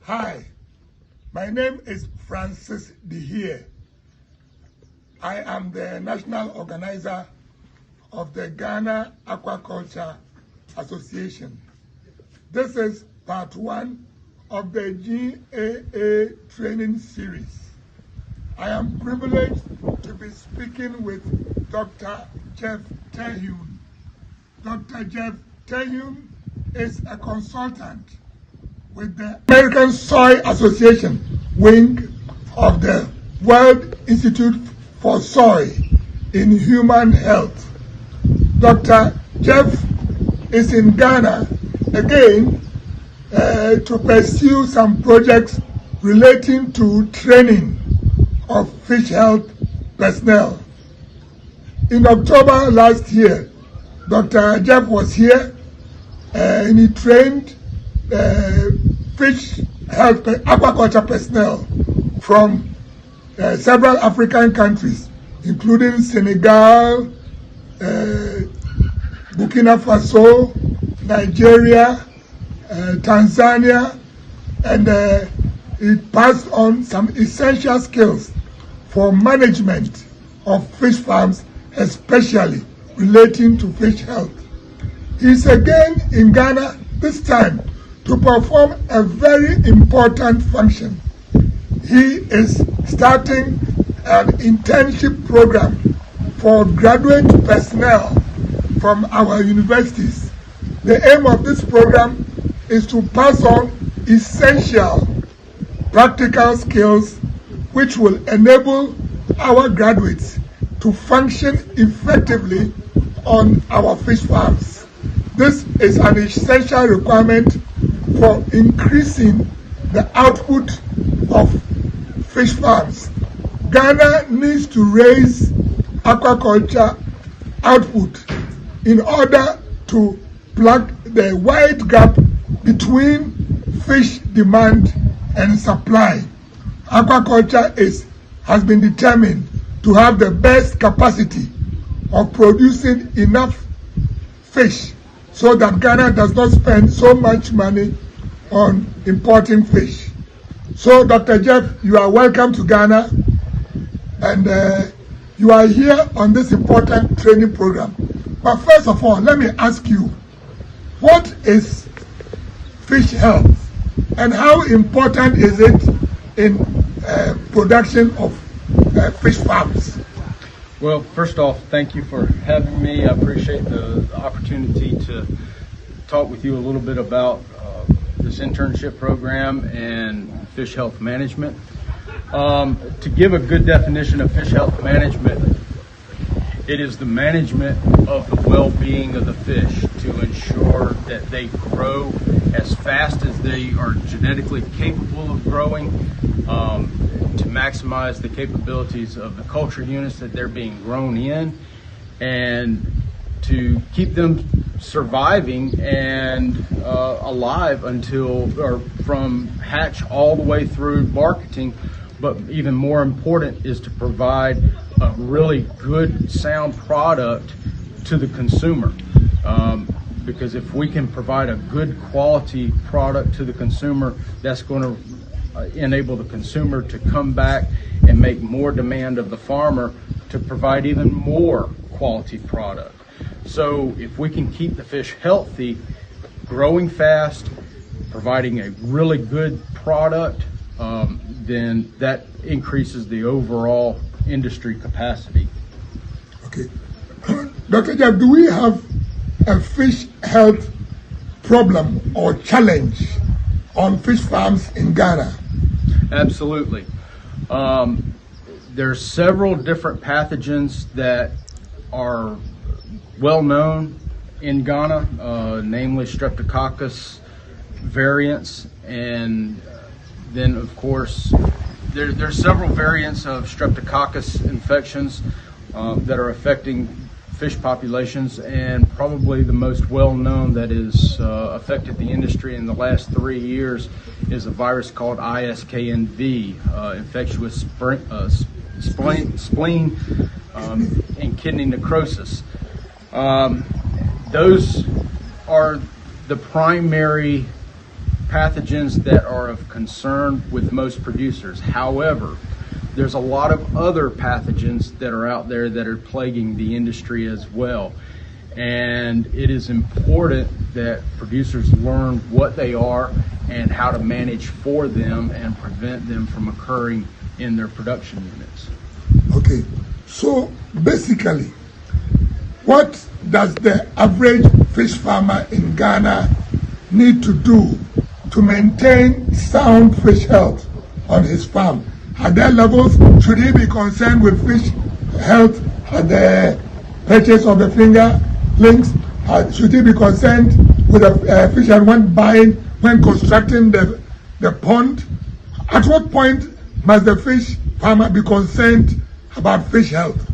Hi, my name is Francis DeHeer. I am the National Organizer of the Ghana Aquaculture Association. This is part 1 of the GAA training series. I am privileged to be speaking with Dr. Jeff Terhune. Dr. Jeff Terhune is a consultant with the American Soy Association wing of the World Institute for Soy in Human Health. Dr. Jeff is in Ghana again to pursue some projects relating to training of fish health personnel. In October last year, Dr. Jeff was here and he trained fish health aquaculture personnel from several African countries, including Senegal, Burkina Faso, Nigeria, Tanzania, and it passed on some essential skills for management of fish farms, especially relating to fish health. He's again in Ghana this time to perform a very important function. He is starting an internship program for graduate personnel from our universities. The aim of this program is to pass on essential practical skills which will enable our graduates to function effectively on our fish farms. This is an essential requirement for increasing the output of fish farms. Ghana needs to raise aquaculture output in order to plug the wide gap between fish demand and supply. Aquaculture has been determined to have the best capacity of producing enough fish so that Ghana does not spend so much money on importing fish. So, Dr. Jeff, you are welcome to Ghana, and you are here on this important training program. But first of all, let me ask you, what is fish health and how important is it in production of fish farms? Well, first off, thank you for having me. I appreciate the opportunity to talk with you a little bit about this internship program and fish health management. To give a good definition of fish health management, it is the management of the well-being of the fish to ensure that they grow as fast as they are genetically capable of growing, to maximize the capabilities of the culture units that they're being grown in, and to keep them surviving and alive or from hatch all the way through marketing. But even more important is to provide a really good, sound product to the consumer. Because if we can provide a good quality product to the consumer, that's going to enable the consumer to come back and make more demand of the farmer to provide even more quality product. So if we can keep the fish healthy, growing fast, providing a really good product, then that increases the overall industry capacity. Okay. Dr. Jeff, do we have a fish health problem or challenge on fish farms in Ghana? Absolutely. There's several different pathogens that are well known in Ghana, namely Streptococcus variants, and then of course there's several variants of Streptococcus infections that are affecting fish populations, and probably the most well known that has affected the industry in the last 3 years is a virus called ISKNV, infectious spleen and kidney necrosis. Those are the primary pathogens that are of concern with most producers. However, there's a lot of other pathogens that are out there that are plaguing the industry as well. And it is important that producers learn what they are and how to manage for them and prevent them from occurring in their production units. Okay, so basically, what does the average fish farmer in Ghana need to do to maintain sound fish health on his farm? At their levels, should he be concerned with fish health at the purchase of the fingerlings? Should he be concerned with the fisher when constructing the pond? At what point must the fish farmer be concerned about fish health?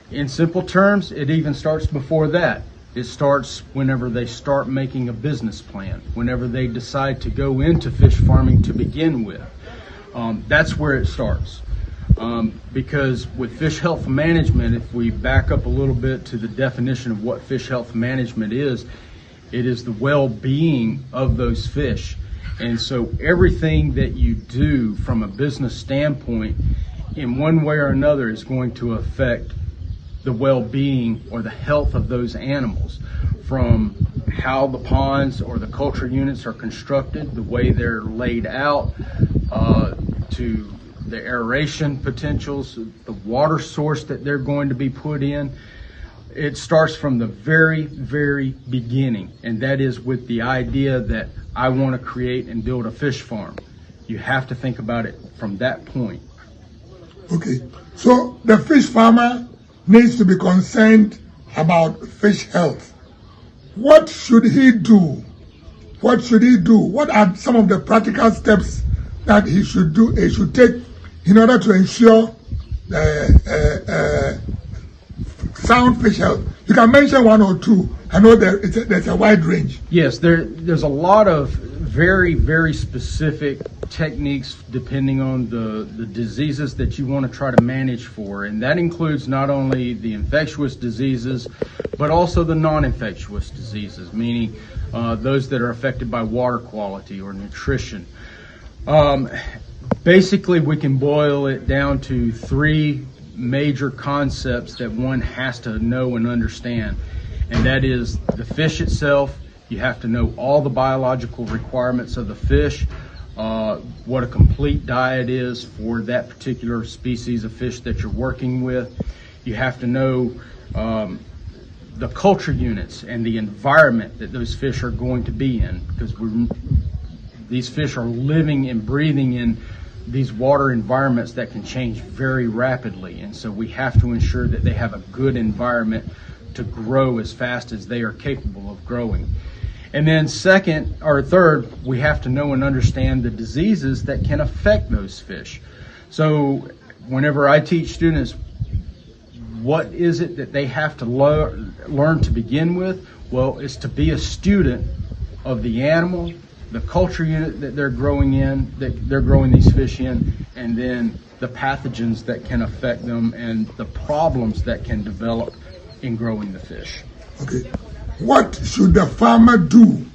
In simple terms, it even starts before that. It starts whenever they start making a business plan, whenever they decide to go into fish farming to begin with. That's where it starts. Because with fish health management, if we back up a little bit to the definition of what fish health management is, it is the well-being of those fish. And so everything that you do from a business standpoint, in one way or another, is going to affect the well-being or the health of those animals, from how the ponds or the culture units are constructed, the way they're laid out, to the aeration potentials, the water source that they're going to be put in. It starts from the very, very beginning, and that is with the idea that I want to create and build a fish farm. You have to think about it from that point. Okay, so the fish farmer needs to be concerned about fish health. What should he do? What should he do? What are some of the practical steps that he should do? He should take in order to ensure sound fish health. You can mention one or two. I know there's a wide range. Yes, there's a lot of very, very specific techniques depending on the diseases that you want to try to manage for. And that includes not only the infectious diseases, but also the non-infectious diseases, meaning those that are affected by water quality or nutrition. Basically, we can boil it down to three major concepts that one has to know and understand. And that is the fish itself. You have to know all the biological requirements of the fish, what a complete diet is for that particular species of fish that you're working with. You have to know the culture units and the environment that those fish are going to be in, because these fish are living and breathing in these water environments that can change very rapidly. And so we have to ensure that they have a good environment to grow as fast as they are capable of growing. And then third, we have to know and understand the diseases that can affect those fish. So whenever I teach students, what is it that they have to learn to begin with? Well, it's to be a student of the animal, the culture unit that they're growing these fish in, and then the pathogens that can affect them and the problems that can develop in growing the fish. Okay. What should the farmer do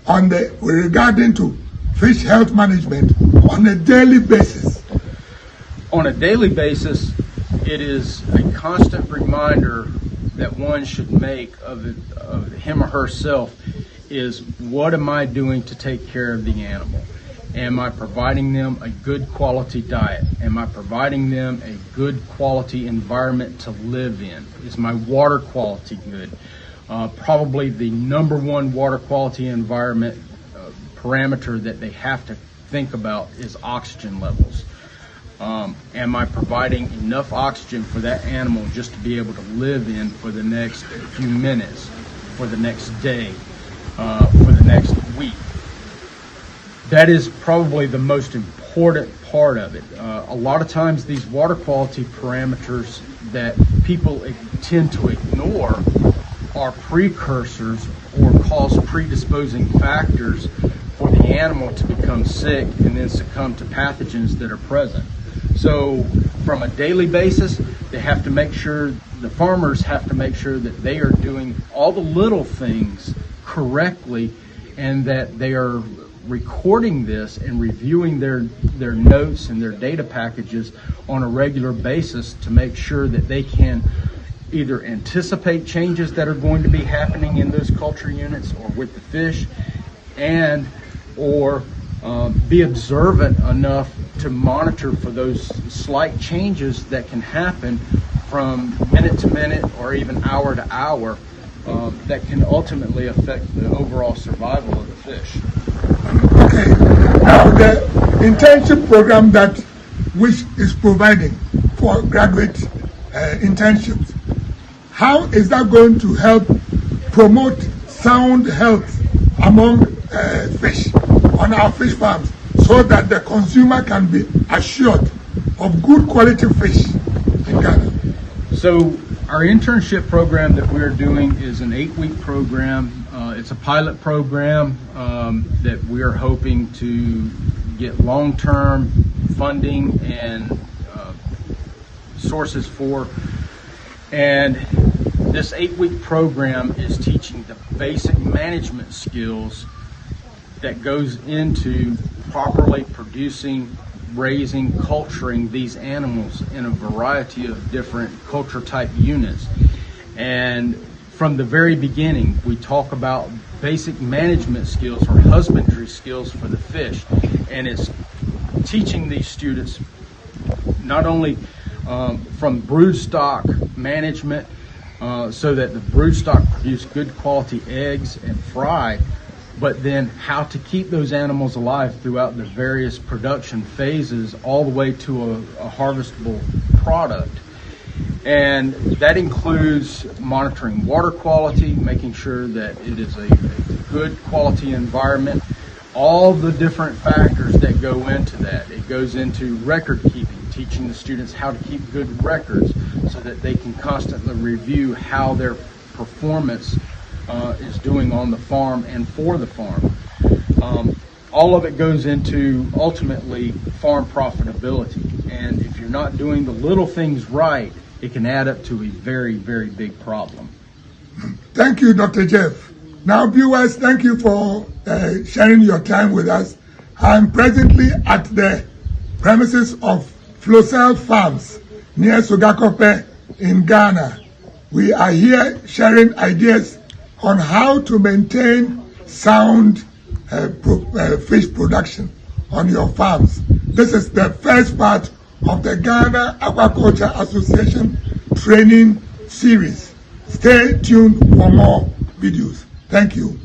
regarding to fish health management on a daily basis? On a daily basis, it is a constant reminder that one should make of him or herself is, what am I doing to take care of the animal? Am I providing them a good quality diet? Am I providing them a good quality environment to live in? Is my water quality good? Probably the number one water quality environment parameter that they have to think about is oxygen levels. Am I providing enough oxygen for that animal just to be able to live in for the next few minutes, for the next day, for the next week? That is probably the most important part of it. A lot of times these water quality parameters that people tend to ignore are precursors or cause predisposing factors for the animal to become sick and then succumb to pathogens that are present. So from a daily basis, the farmers have to make sure that they are doing all the little things correctly and that they are recording this and reviewing their notes and their data packages on a regular basis to make sure that they can either anticipate changes that are going to be happening in those culture units or with the fish, and or be observant enough to monitor for those slight changes that can happen from minute to minute or even hour to hour that can ultimately affect the overall survival of the fish. Okay. Now, the internship program that which is providing for graduate internships, how is that going to help promote sound health among fish on our fish farms, so that the consumer can be assured of good quality fish in Ghana? So our internship program that we're doing is an 8-week program. It's a pilot program that we're hoping to get long-term funding and sources for. And this 8-week program is teaching the basic management skills that goes into properly producing, raising, culturing these animals in a variety of different culture type units. And from the very beginning, we talk about basic management skills or husbandry skills for the fish. And it's teaching these students not only from broodstock management, so that the broodstock produce good quality eggs and fry, but then how to keep those animals alive throughout the various production phases all the way to a harvestable product. And that includes monitoring water quality, making sure that it is a good quality environment, all the different factors that go into that. It goes into record keeping, teaching the students how to keep good records so that they can constantly review how their performance is doing on the farm and for the farm. All of it goes into ultimately farm profitability. And if you're not doing the little things right, it can add up to a very, very big problem. Thank you, Dr. Jeff. Now, viewers, thank you for sharing your time with us. I'm presently at the premises of Flocell Farms near Sogakope in Ghana. We are here sharing ideas on how to maintain sound fish production on your farms. This is the first part of the Ghana Aquaculture Association training series. Stay tuned for more videos. Thank you.